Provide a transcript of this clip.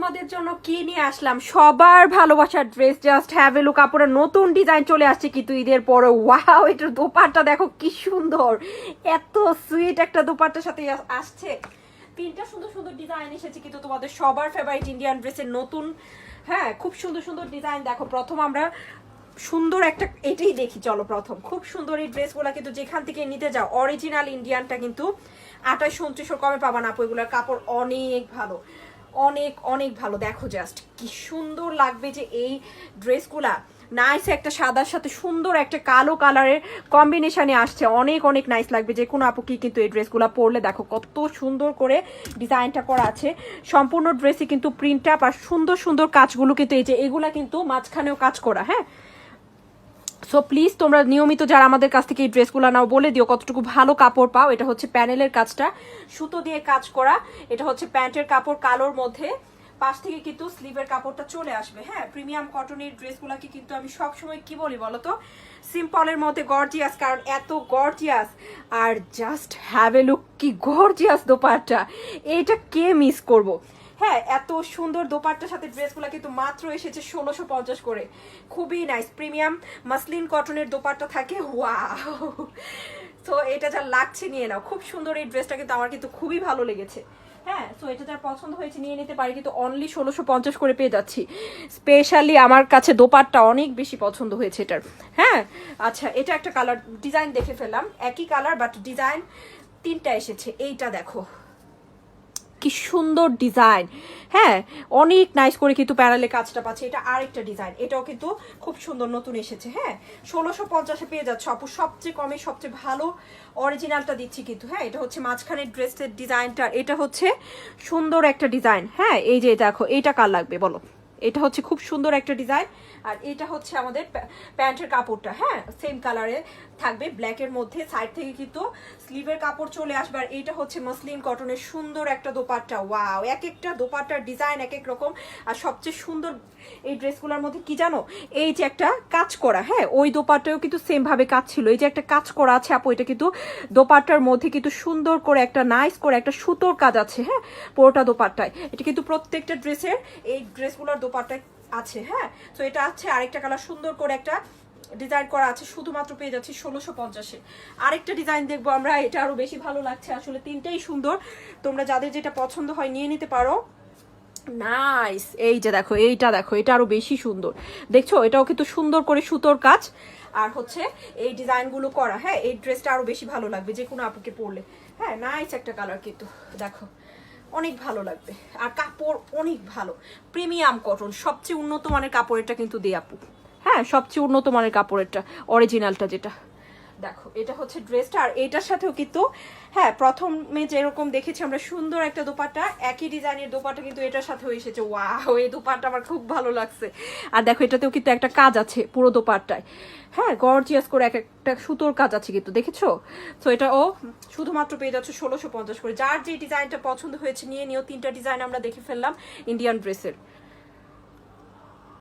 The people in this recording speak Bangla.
তোমাদের জন্য কি নিয়ে আসলাম, সবার ভালোবাসার dress. Just have a look. কাপড়ের নতুন ডিজাইন চলে আসছে কিন্তু ঈদের পরে। ওয়াও, এটার দোপাট্টা দেখো কি সুন্দর, এত সুইট একটা দোপাট্টার সাথে আসছে। তিনটা সুন্দর সুন্দর ডিজাইন এসেছে কিন্তু তোমাদের সবার ফেভারিট ইন্ডিয়ান ড্রেসের নতুন। হ্যাঁ, খুব সুন্দর সুন্দর ডিজাইন। দেখো প্রথম আমরা সুন্দর একটা এটাই দেখি, চলো প্রথম। খুব সুন্দর এই ড্রেসগুলো কিন্তু যেখান থেকে নিতে যাও অরিজিনাল ইন্ডিয়ানটা কিন্তু 28-29 কমে পাবা না। এগুলোর কাপড় অনেক ভালো, অনেক অনেক ভালো। দেখো জাস্ট কি সুন্দর লাগবে যে এই ড্রেসগুলা। নাইস একটা সাদার সাথে সুন্দর একটা কালো কালারের কম্বিনেশনে আসছে, অনেক অনেক নাইস লাগবে যে কোনো আপুকে কিন্তু এই ড্রেসগুলো পরলে। দেখো কত সুন্দর করে ডিজাইনটা করা আছে, সম্পূর্ণ ড্রেসই কিন্তু প্রিন্ট আপ আর সুন্দর সুন্দর কাজগুলো কিন্তু এই যে এগুলা কিন্তু মাঝখানেও কাজ করা। হ্যাঁ, সো প্লিজ তোমরা নিয়মিত যারা আমাদের কাছ থেকে এই ড্রেসগুলো নাও বলে দিও কতটুকু ভালো কাপড় পাও। এটা হচ্ছে প্যানেলের কাজটা সুতো দিয়ে কাজ করা, এটা হচ্ছে প্যান্টের কাপড় কালোর মধ্যে, পাশ থেকে কিন্তু স্লিভের কাপড়টা চলে আসবে। হ্যাঁ, প্রিমিয়াম কটনের ড্রেসগুলোকে কিন্তু আমি সবসময় কি বলি বলো তো, সিম্পলের মধ্যে গর্জিয়াস, কারণ এত গর্জিয়াস। আর জাস্ট হ্যাভ এ লুক, কি গর্জিয়াস দোপাট্টা, এটা কে মিস করবো। হ্যাঁ, এত সুন্দর দোপাট্টার সাথে ড্রেসগুলো কিন্তু মাত্র এসেছে 1650 করে। খুবই নাইস প্রিমিয়াম মাসলিন কটনের দোপাট্টা থাকে। ওয়াও, তো এটা যা লাগছে নিয়ে নাও। খুব সুন্দর এই ড্রেসটা কিন্তু আমার কিন্তু খুবই ভালো লেগেছে। হ্যাঁ, তো এটা যার পছন্দ হয়েছে নিয়ে নিতে পারি, কিন্তু অনলি 1650 করে পেয়ে যাচ্ছি। স্পেশালি আমার কাছে দোপাট্টা অনেক বেশি পছন্দ হয়েছে এটার। হ্যাঁ, আচ্ছা, এটা একটা কালার ডিজাইন দেখে ফেললাম, একই কালার বাট ডিজাইন তিনটা এসেছে। এইটা দেখো কি সুন্দর ডিজাইন। হ্যাঁ, অনেক নাইস করে কিন্তু প্যানেলে কাজটা পাচ্ছে। এটা আরেকটা ডিজাইন, এটাও কিন্তু খুব সুন্দর নতুন এসেছে। হ্যাঁ, 1650-এ পেয়ে যাচ্ছে আপু, সবচেয়ে কমে সবচেয়ে ভালো অরিজিনালটা দিচ্ছি কিন্তু। হ্যাঁ, এটা হচ্ছে মাঝখানের ড্রেসের ডিজাইনটা, এটা হচ্ছে সুন্দর একটা ডিজাইন। হ্যাঁ, এই যে দেখো, এইটা কার লাগবে বলো, এটা হচ্ছে খুব সুন্দর একটা ডিজাইন। আর এটা হচ্ছে আমাদের প্যান্টের কাপড়টা। হ্যাঁ, সেম কালারে থাকবে, ব্ল্যাকের মধ্যে। সাইড থেকে কিন্তু স্লিভের কাপড় চলে আসবে। আর এটা হচ্ছে মসলিন কটনের সুন্দর একটা দোপাট্টা। ওয়াও, এক একটা দোপাট্টার ডিজাইন এক এক রকম। আর সবচেয়ে সুন্দর এই ড্রেসগুলোর মধ্যে কি জানো, এই যে একটা কাজ করা। হ্যাঁ, ওই দোপাট্টাও কিন্তু সেম ভাবে কাজ ছিল। এই যে একটা কাজ করা আছে আপু, এটা কিন্তু দোপাট্টার মধ্যে কিন্তু সুন্দর করে একটা নাইস করে একটা সুতোর কাজ আছে। হ্যাঁ, পুরোটা দোপাট্টায় এটা কিন্তু প্রত্যেকটা ড্রেসের এই ড্রেসগুলোর দোপাট্টায় আছে। হ্যাঁ, তো এটা আছে আরেকটা কালার, সুন্দর করে একটা ডিজাইন করা আছে, শুধুমাত্র পেয়ে যাচ্ছি 1650-এ। আরেকটা ডিজাইন দেখবো আমরা, এটা আরো বেশি ভালো লাগছে। আসলে তিনটাই সুন্দর, তোমরা যাদের যেটা পছন্দ হয় নিয়ে নিতে পারো। নাইস, এই যে দেখো, এইটা দেখো, এটা আরো বেশি সুন্দর। দেখছো, এটাও কিন্তু সুন্দর করে সুতোর কাজ আর হচ্ছে এই ডিজাইনগুলো করা। হ্যাঁ, এই ড্রেসটা আরো বেশি ভালো লাগবে যে কোনো আপুকে পরলে। হ্যাঁ, নাইস একটা কালার কিন্তু, দেখো অনেক ভালো লাগবে। আর কাপড় অনেক ভালো, প্রিমিয়াম কটন, সবচেয়ে উন্নত মানের কাপড় এটা কিন্তু দে আপু। হ্যাঁ, সবচেয়ে উন্নত মানের কাপড়েরটা, অরিজিনালটা যেটা। দেখো, এটা হচ্ছে ড্রেসটা। আর এটার সাথেও কিন্তু হ্যাঁ, প্রথমে যেরকম দেখেছি আমরা সুন্দর একটা দোপাট্টা, একই ডিজাইনের দোপাট্টা কিন্তু এটার সাথেও এসেছে। ওয়াও, এই দোপাট্টা আমার খুব ভালো লাগছে। আর দেখো, এটাতেও কিন্তু একটা কাজ আছে পুরো দোপাট্টায়। হ্যাঁ, গর্জিয়াস করে এক একটা সুতোর কাজ আছে কিন্তু, দেখেছো। তো এটাও শুধুমাত্র পেয়ে যাচ্ছে 1650 করে। যার যে ডিজাইনটা পছন্দ হয়েছে নিয়ে নিও। তিনটা ডিজাইন আমরা দেখে ফেললাম ইন্ডিয়ান ড্রেসের।